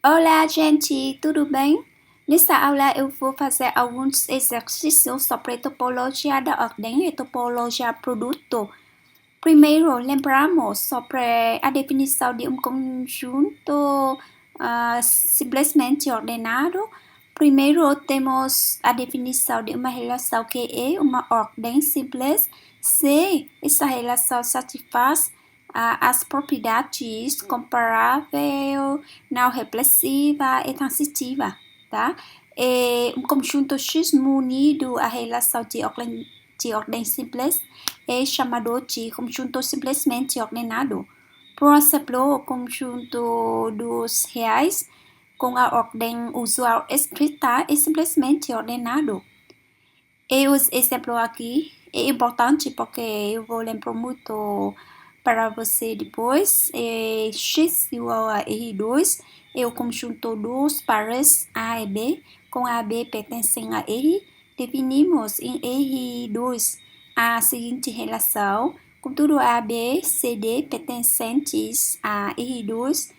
Olá, gente, tudo bem? Nessa aula eu vou fazer alguns exercícios sobre topologia da ordem e topologia produto. Primeiro, lembramos sobre a definição de conjunto simplesmente ordenado. Primeiro, temos a definição de uma relação que é uma ordem simples se essa relação satisfaz as propriedades comparável, não reflexiva e transitiva, tá? E conjunto X munido a relação de ordem simples é chamado de conjunto simplesmente ordenado. Por exemplo, o conjunto dos reais com a ordem usual estrita é simplesmente ordenado. E os exemplos aqui é importante porque eu vou lembrar muito para você depois. X igual a R2 é o conjunto dos pares A e B com A e B pertencem a R. Definimos em R2 a seguinte relação, com tudo A, B, C, D pertencentes a R2.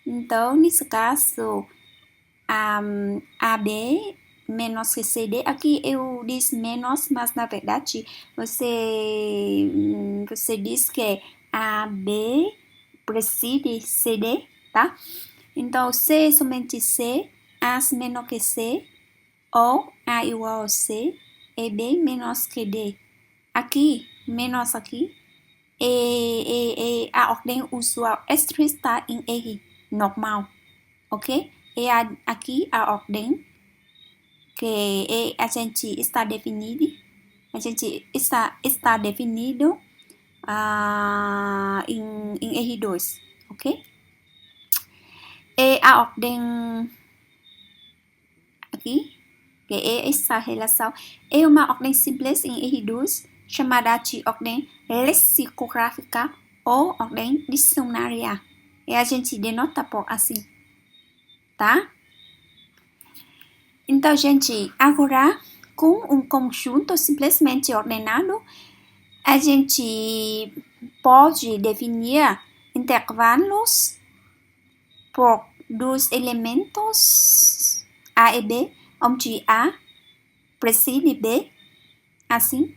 Então, nesse caso, AB menos que CD. Aqui eu disse menos, mas na verdade você diz que AB precede CD, tá? Então, C é somente C, A menor que C, ou A igual a C, e B menos que D. Aqui, menos aqui, e a ordem usual estrita em R, normal, ok? E aqui a ordem que a gente está definido, está definido em R2, ok? E a ordem aqui, que é essa relação, é uma ordem simples em R2, chamada de ordem lexicográfica ou ordem dicionária. E a gente denota por assim, tá? Então, gente, agora, com um conjunto simplesmente ordenado, a gente pode definir intervalos por dos elementos A e B, onde A precede B, assim.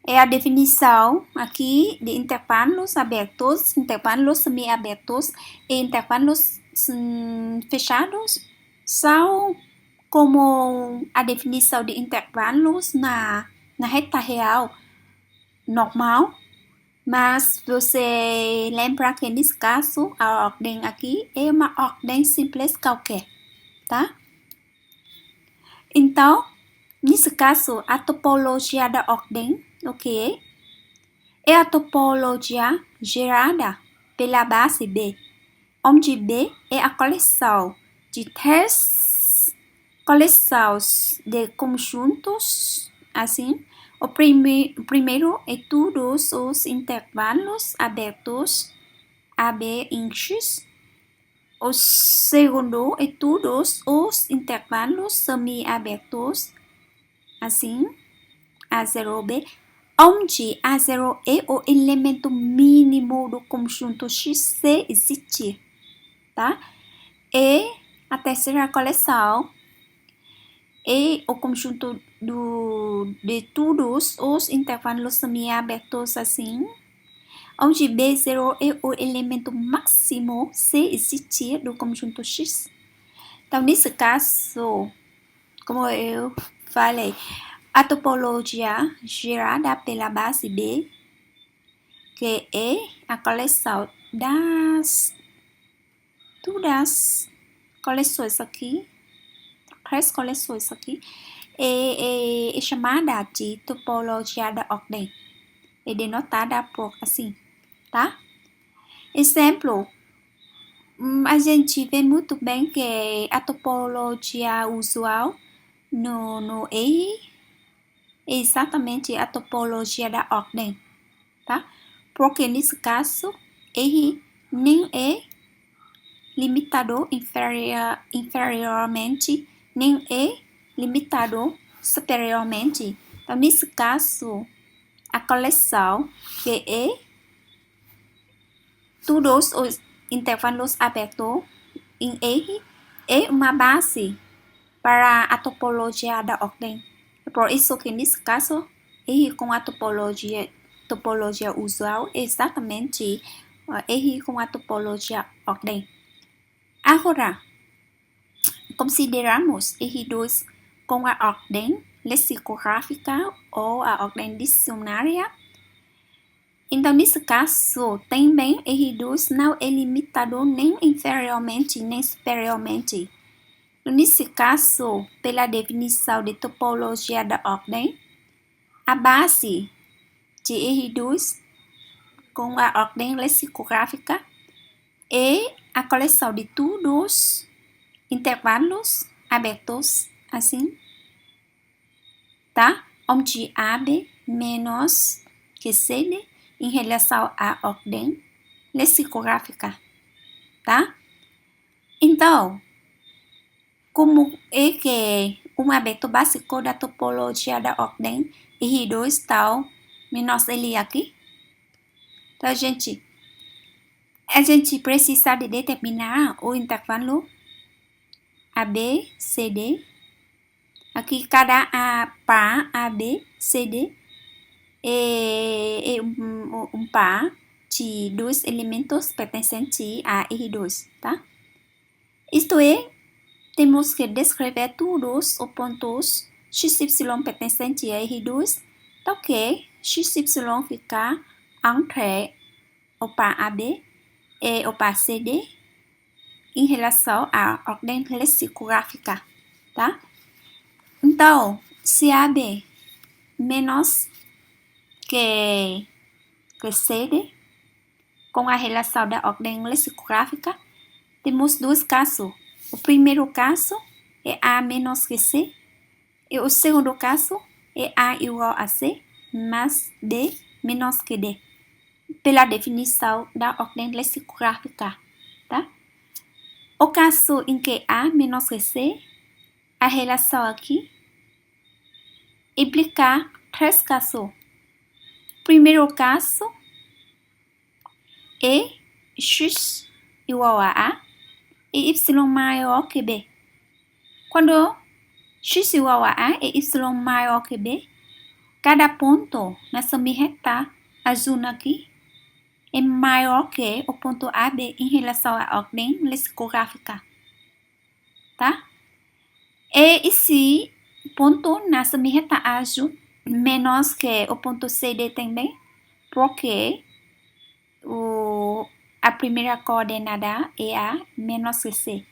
É a definição aqui de intervalos abertos, intervalos semi-abertos e intervalos fechados são como a definição de intervalos na reta real normal, mas você lembra que nesse caso a ordem aqui é uma ordem simples qualquer, tá? Então, nesse caso, a topologia da ordem, ok? É a topologia gerada pela base B, onde B é a coleção de três coleções de conjuntos, assim. O primeiro é todos os intervalos abertos AB em X. O segundo é todos os intervalos semi-abertos, assim, A0B, onde A0 é o elemento mínimo do conjunto X se existir, tá? E a terceira coleção é o conjunto de todos os intervalos semi-abertos assim, onde B0 é o elemento máximo se existir do conjunto X. Então, nesse caso, como eu falei, a topologia gerada pela base B, que é a coleção das todas coleções aqui, três coleções aqui, é chamada de topologia da ordem. É denotada por assim, tá? Exemplo, a gente vê muito bem que a topologia usual no R é exatamente a topologia da ordem, tá? Porque nesse caso, R nem é limitado inferiormente, nem é limitado superiormente. Então, nesse caso, a coleção que é todos os intervalos abertos em R é uma base para a topologia da ordem. Por isso que nesse caso, R com a topologia usual é exatamente R com a topologia ordem. Agora, consideramos R2 com a ordem lexicográfica ou a ordem dicionária. Então, nesse caso, também R2 não é limitado nem inferiormente nem superiormente. Nesse caso, pela definição de topologia da ordem, a base de R2 com a ordem lexicográfica é a coleção de todos intervalos abertos, assim, tá? Onde AB menos que CD em relação à ordem lexicográfica, tá? Então, como é que um aberto básico da topologia da ordem R2 tal menos ele aqui? Então, a gente precisa de determinar o intervalo AB, CD. Aqui cada par AB, CD é um par de dois elementos pertencentes a R2, tá? Isto é, temos que descrever todos os pontos XY pertencentes a R2, então que XY fica entre o par AB e o par CD em relação à ordem lexicográfica, tá? Então, se AB menos que CD, com a relação da ordem lexicográfica, temos dois casos. O primeiro caso é A menos que C, e o segundo caso é A igual a C, mais D menos que D, pela definição da ordem lexicográfica, tá? O caso em que A menos que C, a relação aqui implica três casos. Primeiro caso é X igual a A e Y maior que B. Quando X igual a A e Y maior que B, cada ponto na semi-reta azul aqui é maior que o ponto AB em relação à ordem lexicográfica, tá? E esse ponto na semi-reta azul menos que o ponto CD também, porque a primeira coordenada é A menos que C.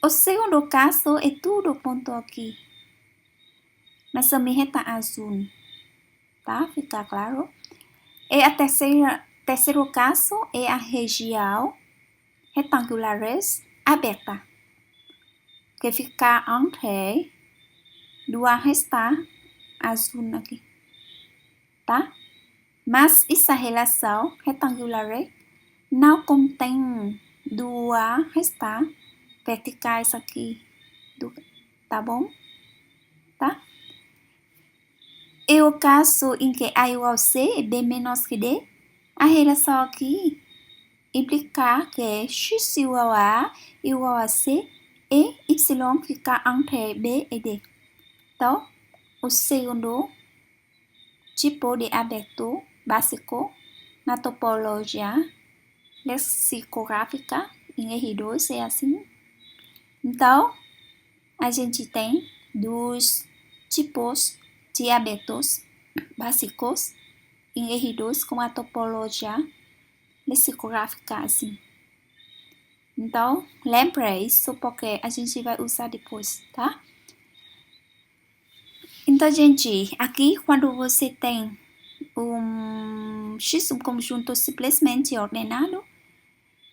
O segundo caso é tudo ponto aqui, na semi-reta azul, tá? Fica claro? E a terceiro caso é a região retangulares aberta, que fica entre duas restas azul aqui, tá? Mas essa relação retangular não contém duas restas verticais aqui, tá bom? Tá? E o caso em que A igual a C e B menos que D, a relação aqui implica que X igual a C e Y fica entre B e D. Então, o segundo tipo de aberto básico na topologia lexicográfica em R2 é assim. Então, a gente tem dois tipos de abertos básicos em R2 com a topologia lexicográfica assim. Então, lembra isso porque a gente vai usar depois, tá? Então, gente, aqui quando você tem X, um conjunto simplesmente ordenado,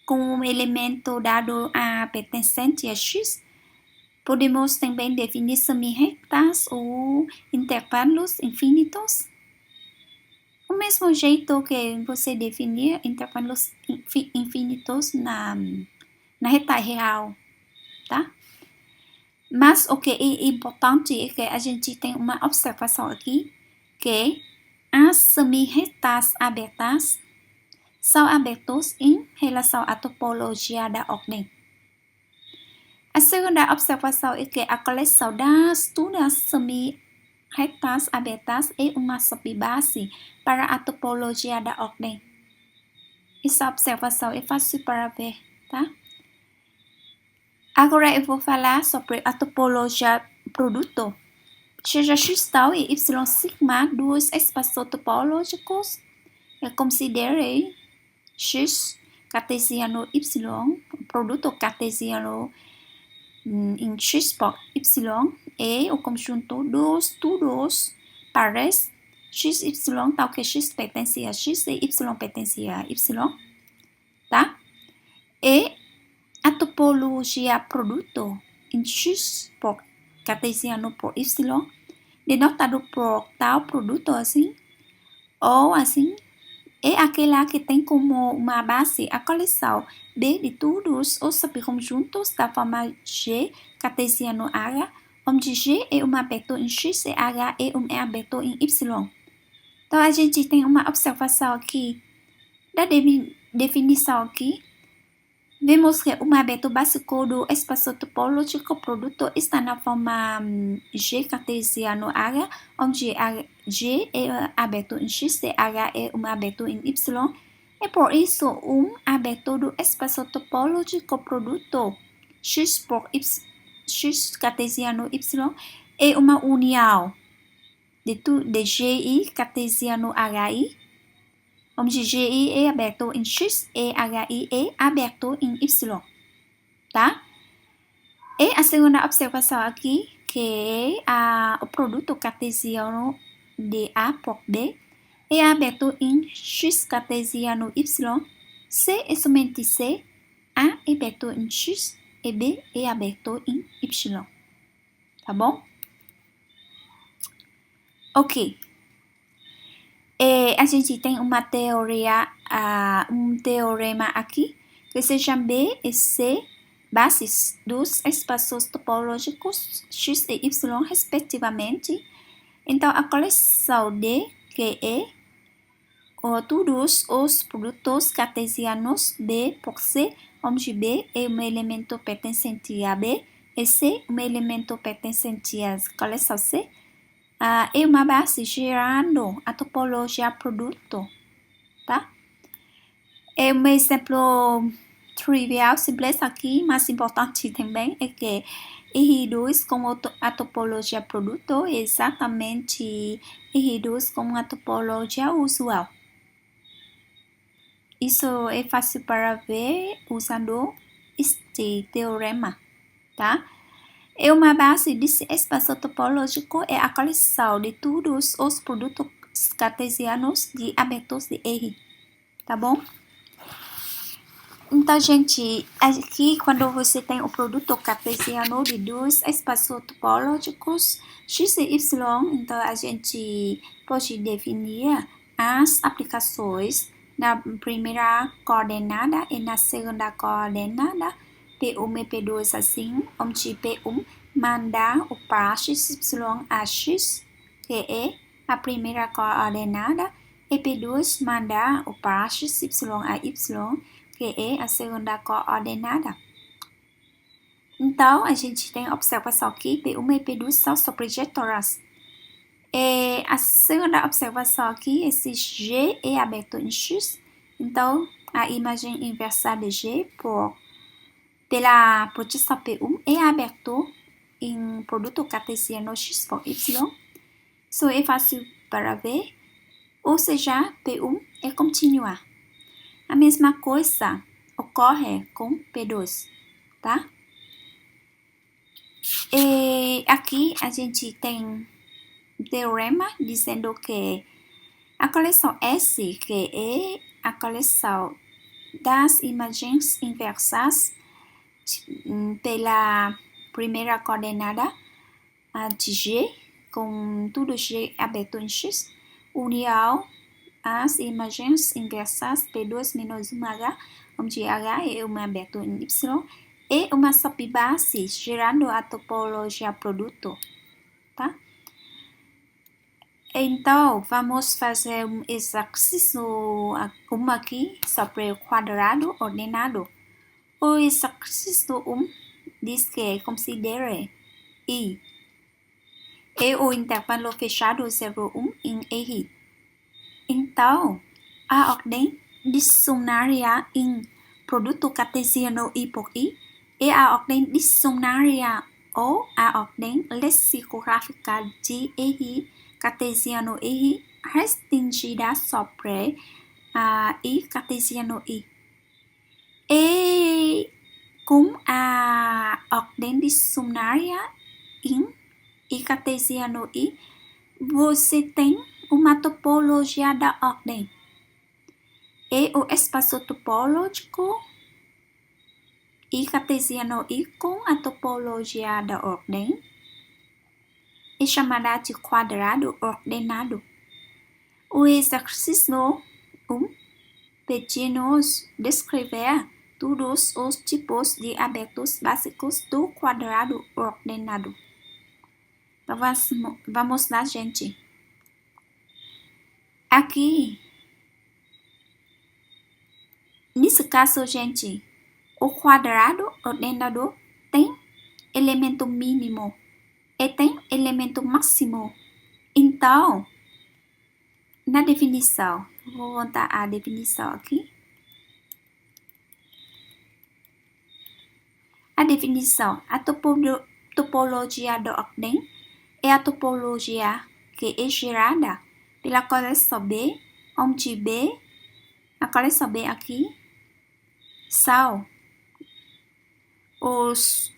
com um elemento dado A pertencente a X, podemos também definir semi-retas ou intervalos infinitos. O mesmo jeito que você definir intervalos infinitos na reta real, tá? Mas o que é importante é que a gente tem uma observação aqui, que as semi-retas abertas são abertos em relação à topologia da ordem, segunda observação é que a coleção das todas semi-rectas abertas é uma sub-base para a topologia da ordem. Essa observação é fácil para ver, tá? Agora eu vou falar sobre a topologia produto. Seja x tal e y sigma dois espaços topológicos. Eu considerei x cartesiano y, produto cartesiano em x por y é o conjunto dos todos pares x, y tal que x pertence a x e y pertence a y, tá? E a topologia produto em x por cartesiano por y, denotado por tal produto assim, ou assim, é aquela que tem como uma base a coleção B de todos os subconjuntos da forma G cartesiano H, onde G é um aberto em X e H é um aberto em Y. Então, a gente tem uma observação aqui da definição aqui. Vemos que um aberto básico do espaço topológico produto está na forma G cartesiano H, onde G é aberto em X e H é um aberto em Y. E por isso, um aberto do espaço topológico produto X por X cartesiano Y é uma união de GI cartesiano HI, onde GI é aberto em X e HI é aberto em Y, tá? E a segunda observação aqui, que o produto cartesiano de A por B é aberto em X cartesiano Y, C é somente C, A é aberto em X e B é aberto em Y, tá bom? Ok. E a gente tem uma teoria, um teorema aqui, que se chama B e C, bases dos espaços topológicos X e Y, respectivamente. Então, a coleção D, que é todos os produtos cartesianos B por C, onde B é um elemento pertencente a B, e C um elemento pertencente à coleção C, é uma base gerando a topologia produto, tá? É um exemplo trivial, simples aqui, mas importante também, é que R2 com a topologia produto é exatamente R2 com a topologia usual. Isso é fácil para ver usando este teorema, tá? É uma base desse espaço topológico é a coleção de todos os produtos cartesianos de abertos de R, tá bom? Então, gente, aqui quando você tem o produto cartesiano de dois espaços topológicos X e Y, então a gente pode definir as aplicações na primeira coordenada e na segunda coordenada, P1 e P2 assim, onde P1 manda o par XY a X, que é a primeira coordenada, e P2 manda o par XY a Y, que é a segunda coordenada. Então, a gente tem observação aqui, P1 e P2 são sobrejetoras. E a segunda observação aqui, esse G é aberto em X, então a imagem inversa de G pela projeção P1 é aberto em produto cartesiano X por Y. Isso é fácil para ver, ou seja, P1 é contínua. A mesma coisa ocorre com P2, tá? E aqui a gente tem teorema dizendo que a coleção S, que é a coleção das imagens inversas pela primeira coordenada de G, com tudo G aberto em X, união as imagens inversas P2 menos 1H, onde H é um aberto em Y, e uma subbase gerando a topologia produto, tá? Então, vamos fazer um exercício aqui sobre o quadrado ordenado. O exercício 1 diz que considere I e o intervalo fechado 0, 1 em R. Então, a ordem dicionária em produto cartesiano I por I e a ordem dicionária ou a ordem lexicográfica de R cartesiano R restringida sobre I cartesiano I. E com a ordem dicionária em I cartesiano I, você tem uma topologia da ordem. E o espaço topológico I cartesiano I com a topologia da ordem é chamada de quadrado ordenado. O exercício 1 pede-nos descrever todos os tipos de abertos básicos do quadrado ordenado. Então, vamos lá, gente. Aqui, nesse caso, gente, o quadrado ordenado tem elemento mínimo e tem elemento máximo. Então, na definição, vou voltar à definição aqui. A definição, a topologia da ordem é a topologia que é gerada pela coleção B, onde B, a coleção B aqui, são os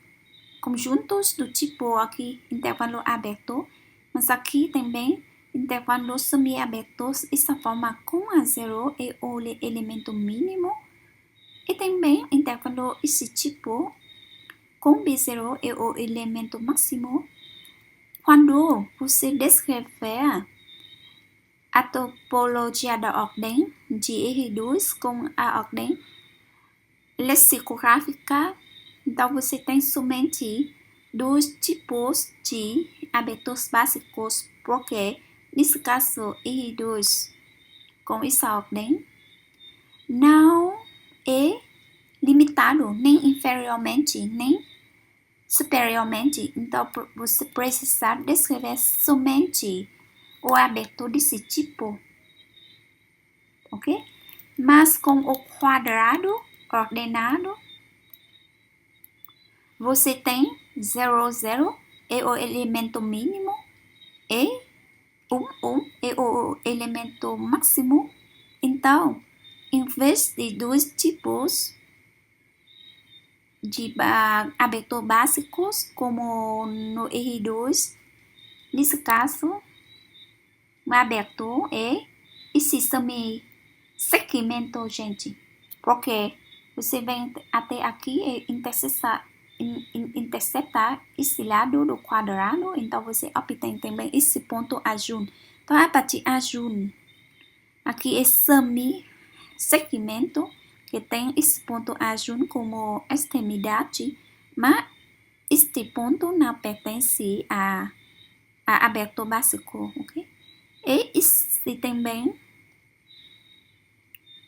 conjuntos do tipo aqui, intervalo aberto, mas aqui também intervalos semi-abertos, essa forma com a 0 é o elemento mínimo, e também intervalo esse tipo com B0 é o elemento máximo. Quando você descrever a topologia da ordem de R2 com a ordem lexicográfica, então você tem somente dois tipos de abertos básicos, porque nesse caso R2 com essa ordem não é limitado nem inferiormente nem superiormente. Então você precisa descrever somente o aberto desse tipo, ok? Mas com o quadrado ordenado, você tem 0, 0 é o elemento mínimo e 1, 1 é o elemento máximo. Então, em vez de dois tipos de abertos básicos, como no R2, nesse caso, o aberto é esse semi-segmento, gente, porque você vem até aqui e interceptar esse lado do quadrado, então você obtém também esse ponto azul. Então, a partir azul, aqui é semi-segmento, que tem esse ponto azul como extremidade, mas este ponto não pertence a aberto básico, ok? E esse também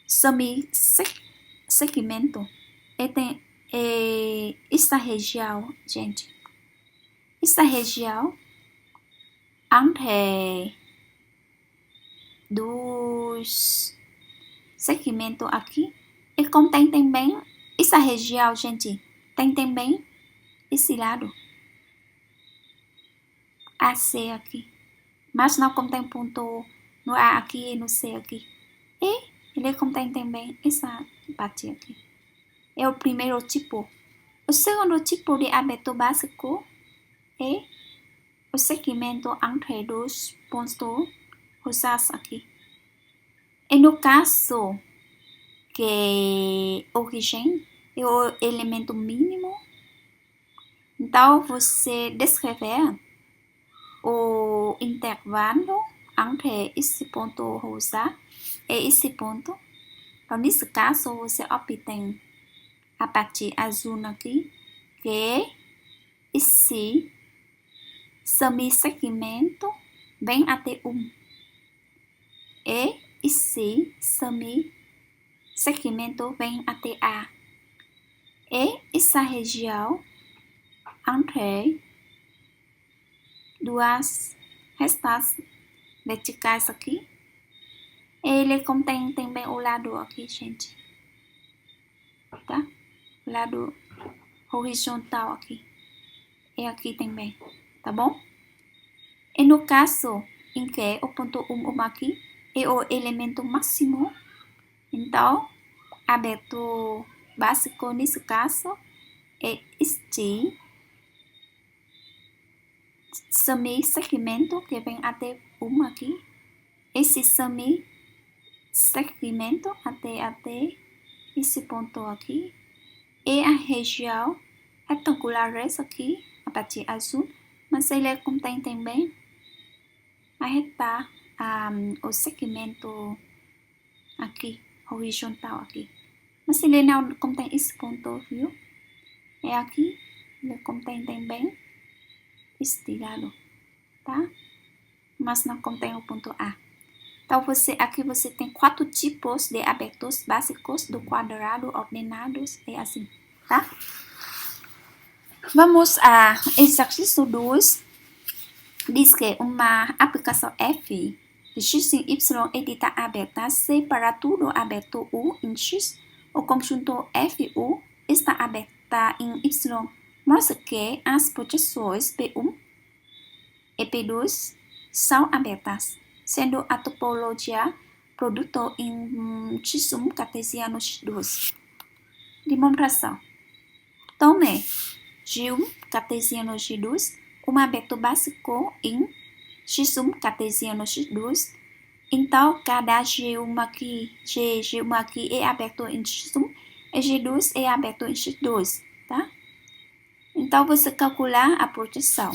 semi-segmento. E tem essa região, gente. Essa região entre dos segmentos aqui e contém também essa região, gente. Tem também esse lado AC aqui, mas não contém ponto no A aqui e no C aqui. E ele contém também essa parte aqui. É o primeiro tipo. O segundo tipo de aberto básico é o segmento entre dois pontos rosados aqui. E no caso que origem é o elemento mínimo, então você descrever o intervalo entre esse ponto rosa e esse ponto. Então, nesse caso, você obtém a parte azul aqui, que é esse semi-segmento vem até 1. E esse semi-segmento vem até A. E essa região entre duas restas verticais aqui. Ele contém também o lado aqui, gente. Tá? O lado horizontal aqui. E aqui também. Tá bom? E no caso em que o ponto 1 aqui é o elemento máximo, então, aberto básico nesse caso é este semi-segmento que vem até 1 aqui. Esse semi-segmento até esse ponto aqui. E a região retangular aqui, a parte azul, mas ele contém também a reta, o segmento aqui, horizontal aqui. Mas ele não contém esse ponto, viu? É aqui, ele contém também este lado, tá? Mas não contém o ponto A. Então, aqui você tem 4 tipos de abertos básicos do quadrado ordenados, é assim, tá? Vamos a exercício 2. Diz que uma aplicação F de x em y edita aberta C para tudo aberto U em x. O conjunto FU está aberta em y, mostra que as projeções P1 e P2 são abertas, sendo a topologia produto em x1 cartesiano x2. Demonstração. Tome G1 cartesiano x2, um aberto básico em x1 cartesiano x2. Então, cada G1 aqui é aberto em x1 e G2 é aberto em x2, tá? Então, você calcular a projeção.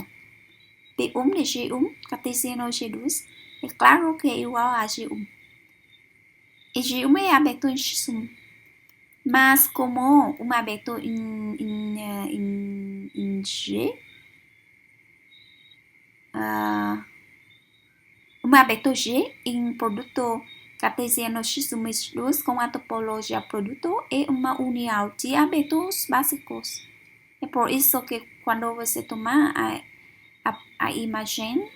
P1 de G1 cartesiano G2 é claro que é igual a G1. E G1 é aberto em x1. Mas como um aberto em G, um aberto G em produto cartesiano x1 e x2 com a topologia produto é uma união de abertos básicos. É por isso que quando você tomar a imagem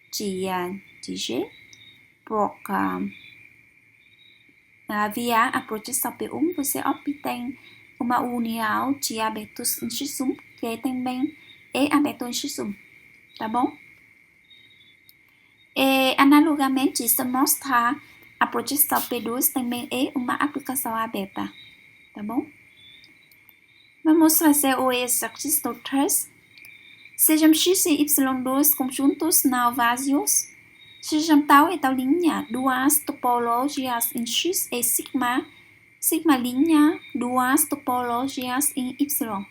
de G, via a projeção P1, você obtém uma união de abertos em x1 que também é aberto em x1, tá bom? E, analogamente, se mostrar a projeção P2 também é uma aplicação aberta, tá bom? Vamos fazer o exercício 3. Sejam x e y dois conjuntos não vazios. Sejam tal e tal linha duas topologias em x e sigma linha duas topologias em y.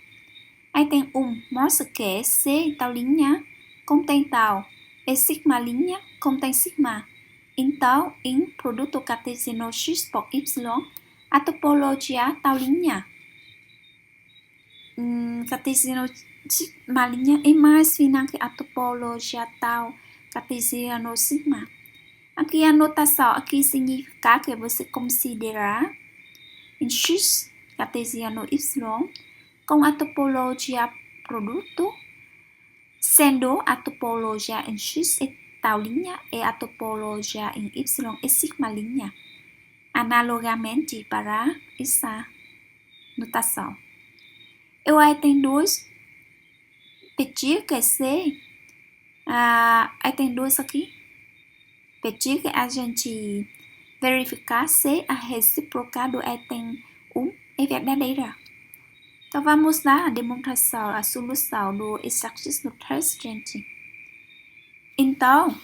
Aí tem mostra que C e tal linha contém tal e sigma linha contém sigma. Então, em produto cartesiano x por y, a topologia tal linha cartesiano sigma linha é mais fina que a topologia tal cartesiano sigma. Aqui a notação aqui significa que você considera em x cartesiano y com a topologia produto, sendo a topologia em x é tal linha e a topologia em y é sigma linha. Analogamente para essa notação. Eu aí tenho dois pedir que C, aí tem dois aqui. Pedir que a gente verificar se a recíproca do item 1 é verdadeira. Então, vamos dar a demonstração, a solução do exercício 3, gente. Então,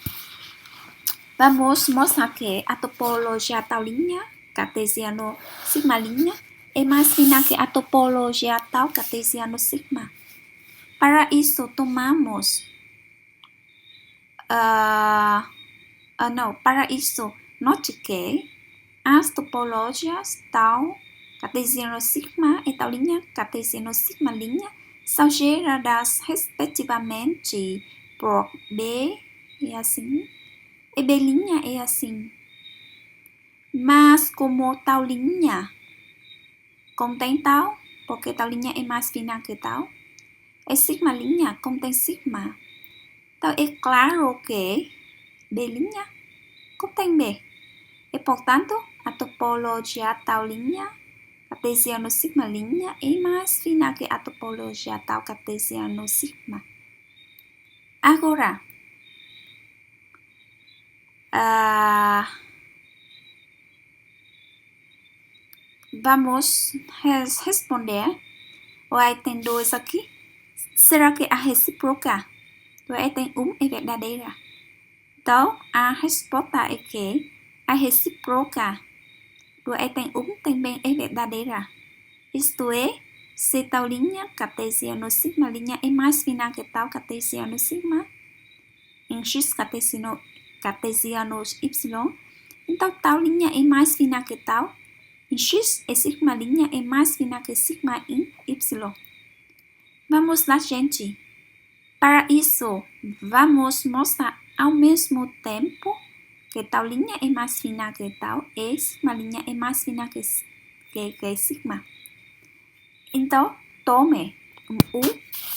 vamos mostrar que a topologia tal linha, cartesiano sigma linha, é mais fina que a topologia tal cartesiano sigma. Para isso, tomamos... para isso, note que as topologias tal cartesiano sigma e tal linha cartesiano sigma linha são geradas respectivamente por B é assim e B linha é assim. Mas como tal linha contém tal, porque tal linha é mais fina que tal, E sigma' contém sigma. Então, é claro que B' contém B. E, portanto, a topologia tal linha cartesiano sigma' é mais fina que a topologia tal cartesiano sigma. Agora, vamos responder o item 2 aqui. Será que a recíproca do item 1 é verdadeira? Então, a resposta é que a recíproca do item 1 também é verdadeira. Isto é, se tal linha cartesiano sigma' é mais fina que tal cartesiano sigma em x cartesiano y, então tal linha é mais fina que tal em x e sigma' é mais fina que sigma em y. Vamos lá, gente. Para isso, vamos mostrar ao mesmo tempo que tal linha é mais fina que tal e sigma' é mais fina que sigma. Então, tome U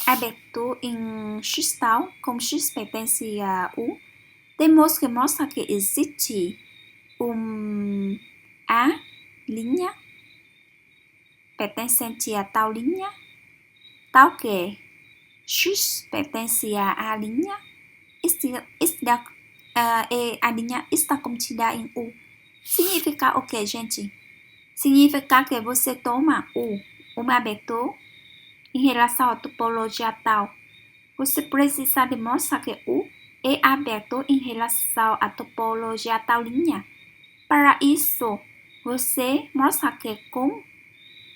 aberto em x tal, como x pertence a U. Temos que mostrar que existe A linha pertencente a tal linha, tal que x pertence a A linha, a linha está contida em U. Significa o que, gente? Significa que você toma U, aberto em relação à topologia tal. Você precisa demonstrar que U é aberto em relação à topologia tal linha. Para isso, você mostra que com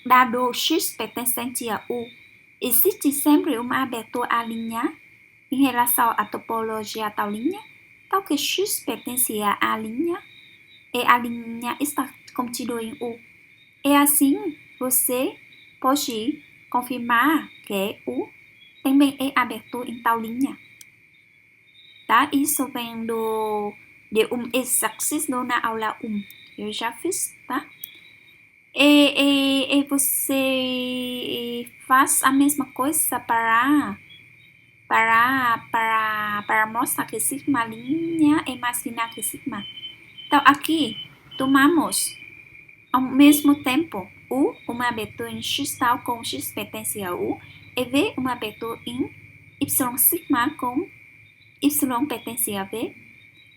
dado x pertencente a U, existe sempre uma abertura à linha em relação à topologia tal linha, tal que x pertence a A linha e a linha está contido em U. E assim, você pode confirmar que U também é aberto em tal linha. Tá? Isso vem de exercício na aula 1. Eu já fiz, tá? E você faz a mesma coisa para mostrar que sigma' é mais fina que sigma. Então, aqui, tomamos ao mesmo tempo U, uma abertura em x tal com x pertence a U, e V, uma abertura em y sigma com y pertence a V.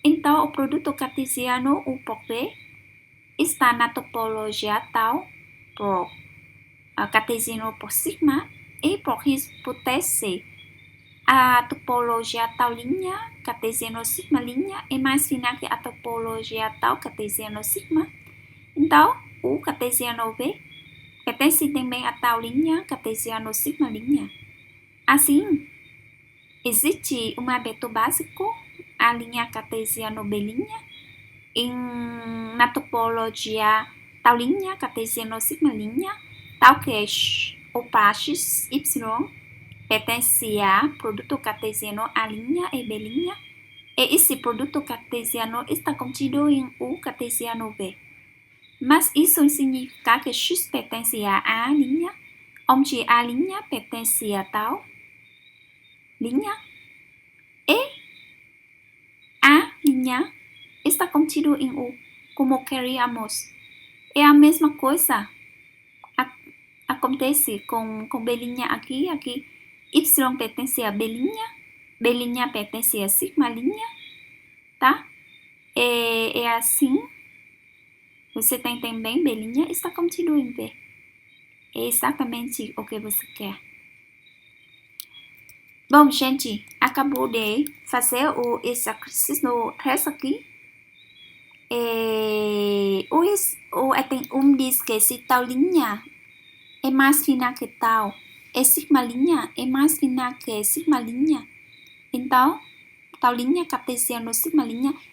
Então, o produto cartesiano U por V está na topologia tal por cartesiano por sigma, e por hipótese a topologia tal linha cartesiano sigma' é mais fina que a topologia tal cartesiano sigma. Então, o cartesiano V pertence também a tal linha cartesiano sigma'. Assim, existe um aberto básico, a linha cartesiano B', na topologia tal linha cartesiano sigma', tal que o par x, y pertence a produto cartesiano A' e B', e esse produto cartesiano está contido em U cartesiano V. Mas isso significa que x pertence a A', onde A' pertence a tal linha, e A' está contido em U, como queríamos. É a mesma coisa acontece com B' aqui, y pertence a B', B' pertence a sigma', tá? E assim, você tem também B' está contido em V. É exatamente o que você quer. Bom, gente, acabou de fazer o exercício 3 aqui. O item 1 diz que se tal linha é mais fina que tal, e sigma' é mais fina que sigma', então, tal linha cartesiano sigma'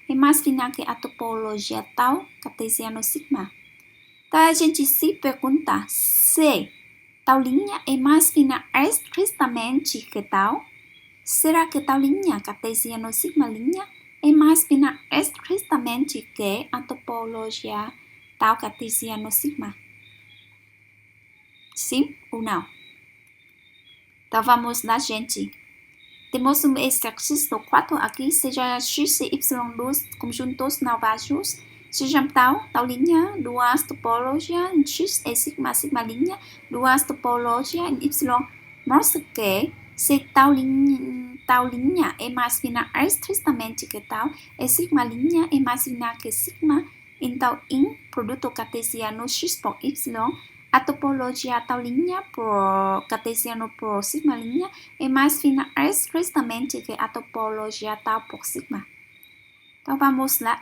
é mais fina que a topologia tal cartesiano sigma. Então, a gente se pergunta se tal linha é mais fina estritamente que tal. Será que tal linha cartesiano sigma' é mais fina estritamente que a topologia tal cartesiano sigma? Sim ou não? Então vamos lá, gente. Temos um exercício 4 aqui, seja x e y dois conjuntos não vários. Sejam tal linha, duas topologias em x e sigma linha, duas topologias em y. Mostra que se tal linha é mais fina estritamente que tal, e sigma linha é mais fina que sigma, então em produto cartesiano x por y, a topologia tal linha por cartesiano por sigma linha é mais fina estritamente que a topologia tal por sigma. Então vamos lá.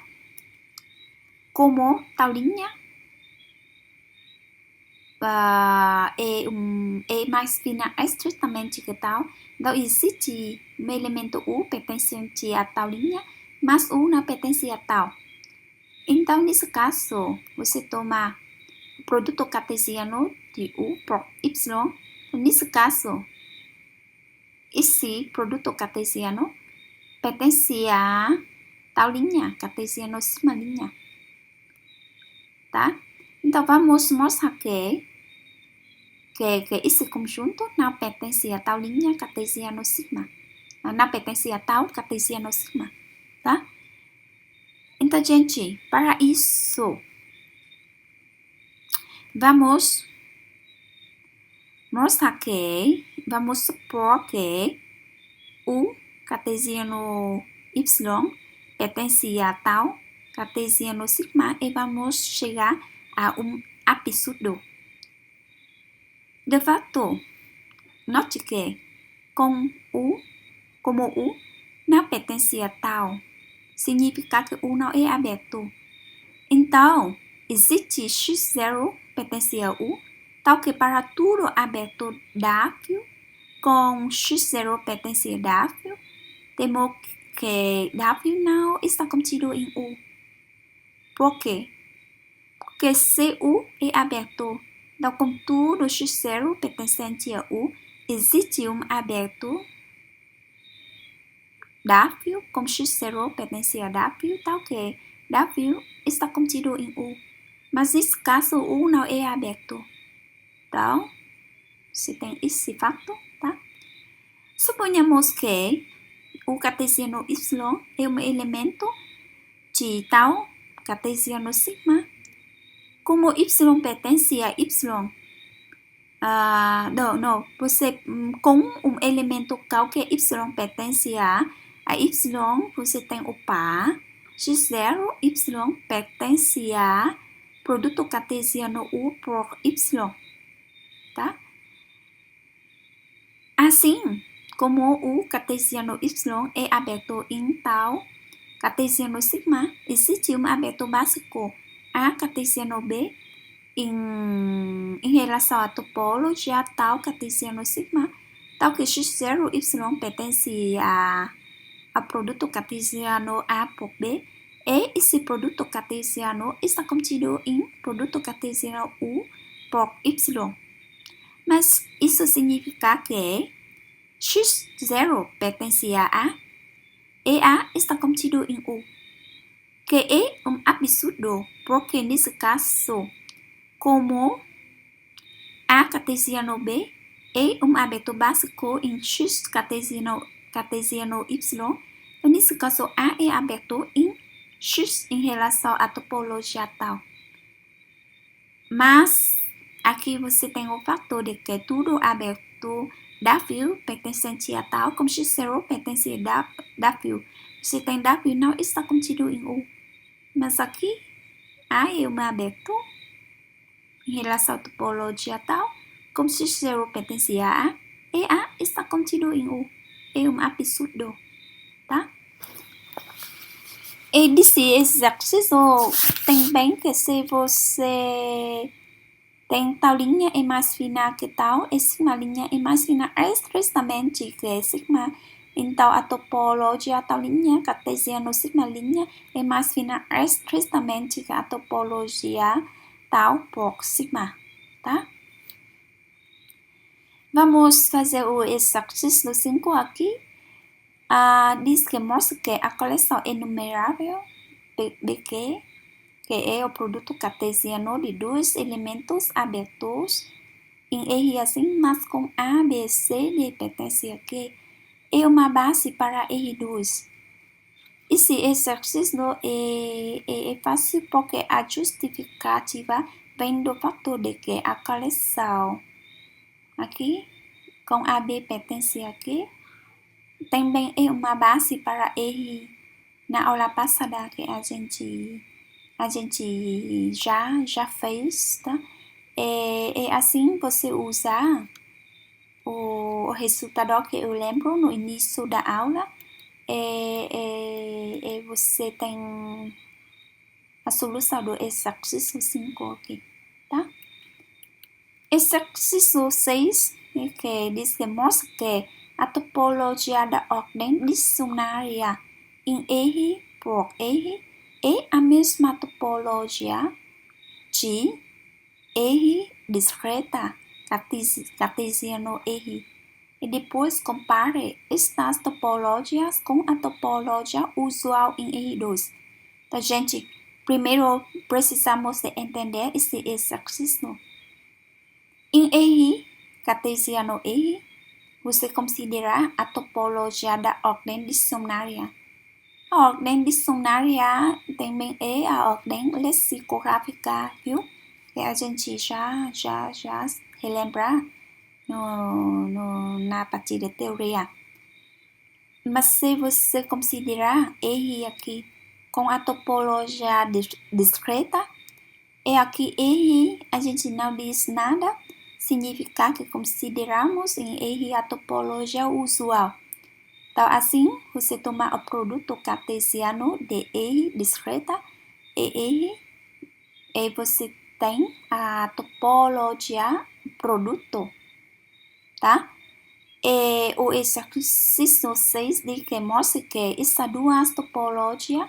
Como tal linha é mais fina estritamente que tal, então existe um elemento U pertencente a tal linha, mas U não pertence a tal. Então, nesse caso, você toma o produto cartesiano de U por Y. Nesse caso, esse produto cartesiano pertence a tal linha, cartesiano sigma linha. Tá? Então, vamos mostrar que esse conjunto não pertence a tal linha cartesiano sigma. Não pertence a tal cartesiano sigma. Tá? Então, gente, para isso, vamos mostrar que, vamos supor que o cartesiano y pertence a tal cartesiano sigma e vamos chegar a um absurdo. De fato, note que como U não pertence a tal, significa que U não é aberto. Então, existe x0 pertence a U, tal que para tudo aberto W, com x0 pertence a W, temos que W não está contido em U. Por quê? Porque se U é aberto, então com tudo x0 pertencente a U, existe um aberto W com x0 pertence a W, tal que W está contido em U. Mas nesse caso, U não é aberto. Então, se tem esse fato, tá? Suponhamos que o cartesiano Y é um elemento de tal cartesiano sigma. Como Y pertence a Y, você com um elemento qualquer Y pertence a Y, você tem o par x0, Y pertence a produto cartesiano U por Y, tá? Assim, como o cartesiano Y é aberto em tal cartesiano sigma, existe um aberto básico a cartesiano B em relação à topologia tal cartesiano sigma, tal que x0, y pertence a produto cartesiano A por B, e esse produto cartesiano está contido em produto cartesiano U por Y. Mas isso significa que x0 pertence a A e A está contido em U, que é um absurdo, porque nesse caso, como A cartesiano B é um aberto básico em x cartesiano Y, e nesse caso A é aberto em x em relação à topologia tal. Mas aqui você tem o fator de que tudo aberto W pertencente a tal, como x0 pertence a W. Você tem W não está contido em U. Mas aqui A é um aberto em relação à topologia tal, como x0 pertence a A, e A está contido em U. É um absurdo, tá? E desse exercício também que se você tem tal linha é mais fina que tal, e sigma linha é mais fina estritamente que sigma. Então, a topologia tal linha, cartesiano sigma linha, é mais fina estritamente que a topologia tal por sigma, tá? Vamos fazer o exercício 5 aqui. Diz que mostra que a coleção enumerável BQ, que é o produto cartesiano de dois elementos abertos, em R assim, mas com A, B, C, D pertence a Q, é uma base para R2. Esse exercício é fácil porque a justificativa vem do fator de que a coleção aqui com A, B pertence a Q também é uma base para R. Na aula passada que a gente já fez, tá? É assim você usar o resultado que eu lembro no início da aula. Você tem a solução do exercício 5 aqui, tá? Exercício 6 que diz que mostra que a topologia da ordem dicionária em R por R é a mesma topologia de R discreta cartesiano R. E depois compare estas topologias com a topologia usual em R2. Então, gente, primeiro precisamos de entender esse exercício. Em R, cartesiano R, você considera a topologia da ordem dicionária. A ordem dicionária também é a ordem lexicográfica, viu? Que a gente já relembrar na parte da teoria. Mas se você considerar R aqui com a topologia discreta, e aqui R a gente não diz nada, significa que consideramos em R a topologia usual. Então, assim, você toma o produto cartesiano de R discreta e R, e você tem a topologia produto, tá? E o exercício 6 diz que mostra que essas duas topologias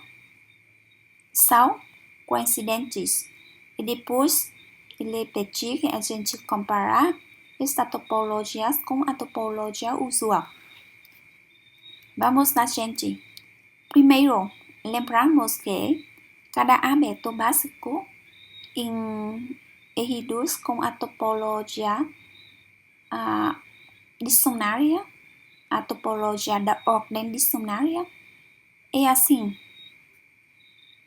são coincidentes. E depois, ele pediu que a gente comparar essas topologias com a topologia usual. Vamos lá, gente. Primeiro, lembramos que cada aberto básico em R2 com a topologia dicionária, a topologia da ordem dicionária, é assim,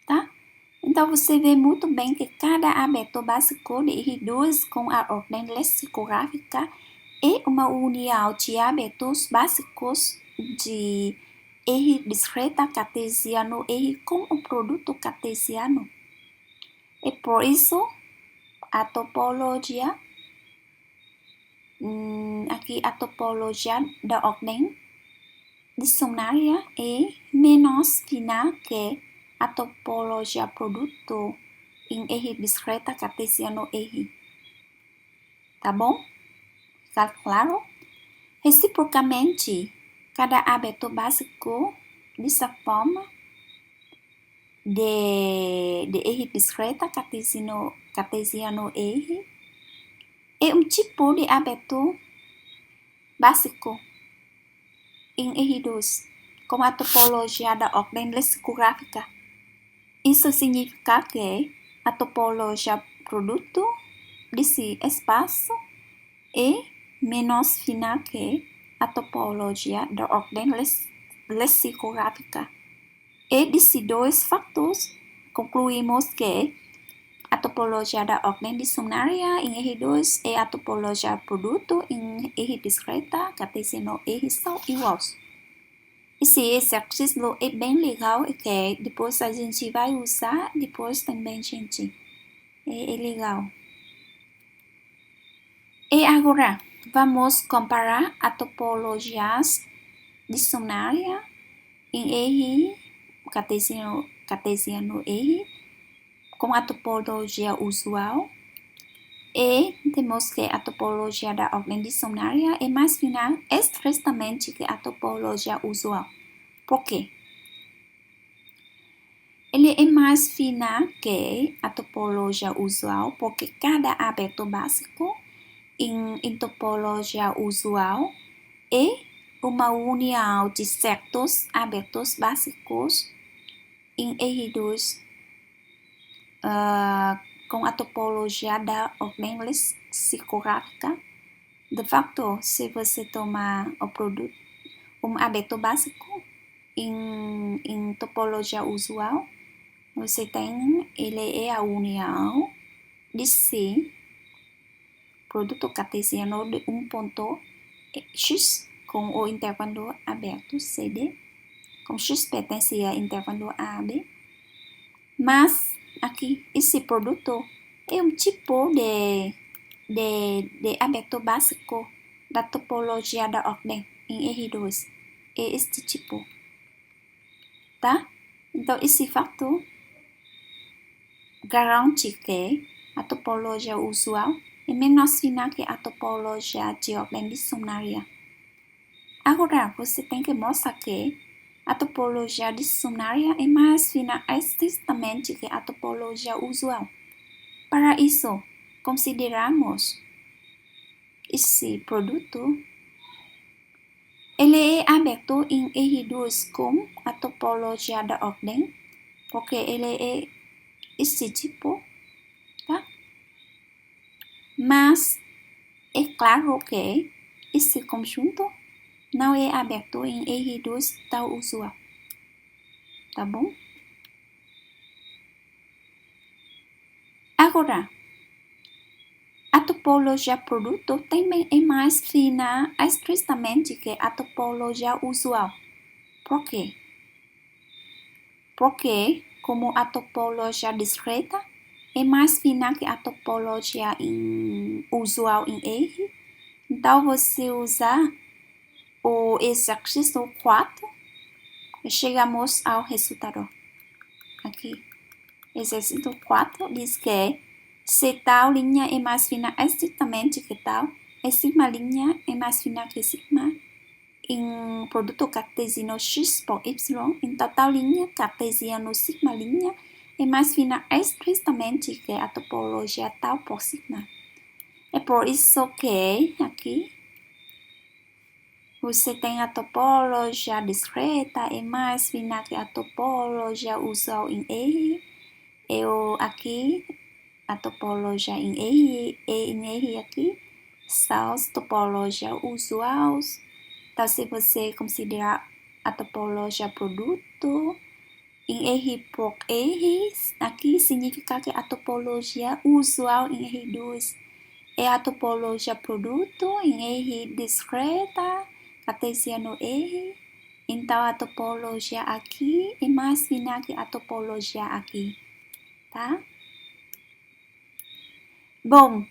tá? Então, você vê muito bem que cada aberto básico de R2 com a ordem lexicográfica é uma união de abertos básicos de R discreta cartesiano R com o produto cartesiano. E por isso, a topologia, aqui a topologia da ordem dicionária é menos fina que a topologia produto em R discreta cartesiano R. Tá bom? Está claro? Reciprocamente, cada aberto básico dessa forma de R discreta cartesiano R é um tipo de aberto básico em R2 com a topologia da ordem lexicográfica. Isso significa que a topologia produto desse espaço é menos fina que a topologia da ordem lexicográfica. E desses dois fatos, concluímos que a topologia da ordem dicionária em R2 e a topologia produto em R discreta cartesiano R são iguais. Esse exercício é bem legal e que depois a gente vai usar depois também, gente. É legal. E agora, vamos comparar a topologias dicionária em R cartesiano R com a topologia usual. E temos que a topologia da ordem dicionária é mais fina estritamente que a topologia usual. Por quê? Ele é mais fina que a topologia usual porque cada aberto básico em topologia usual é uma união de certos abertos básicos em R2 com a topologia da ordem lexicográfica De fato, se você tomar o produto, aberto básico em topologia usual, você tem, ele é a união desse produto cartesiano de ponto X com o intervalo aberto CD, com X pertence ao intervalo A, B. Mas aqui, esse produto é tipo de aberto básico da topologia da ordem em R2. É este tipo. Tá? Então, esse fato garante que a topologia usual é menos fina que a topologia de ordem dicionária. Agora, você tem que mostrar que a topologia dicionária é mais fina estritamente que a topologia usual. Para isso, consideramos esse produto. Ele é aberto em R2 com a topologia da ordem, porque ele é esse tipo, tá? Mas é claro que esse conjunto não é aberto em R2 tal usual, tá bom? Agora, a topologia produto também é mais fina estritamente que a topologia usual. Por quê? Porque, como a topologia discreta é mais fina que a topologia usual em R, então você usa o exercício 4 e chegamos ao resultado. Aqui, exercício 4 diz que se tal linha é mais fina estritamente que tal, e sigma linha é mais fina que sigma em produto cartesiano X por Y, então tal linha cartesiano sigma linha é mais fina estritamente que a topologia tal por sigma. É por isso que aqui você tem a topologia discreta é mais fina que a topologia usual em R. Aqui a topologia em R e em R aqui são as topologias usuais. Então, se você considerar a topologia produto em R por R, aqui significa que a topologia usual em R2 é a topologia produto em R discreta, cartesiano R. Então, a topologia aqui é mais fina que a topologia aqui, tá? Bom,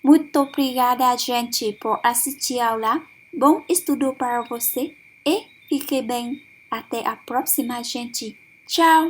muito obrigada, gente, por assistir a aula. Bom estudo para você e fique bem. Até a próxima, gente. Tchau!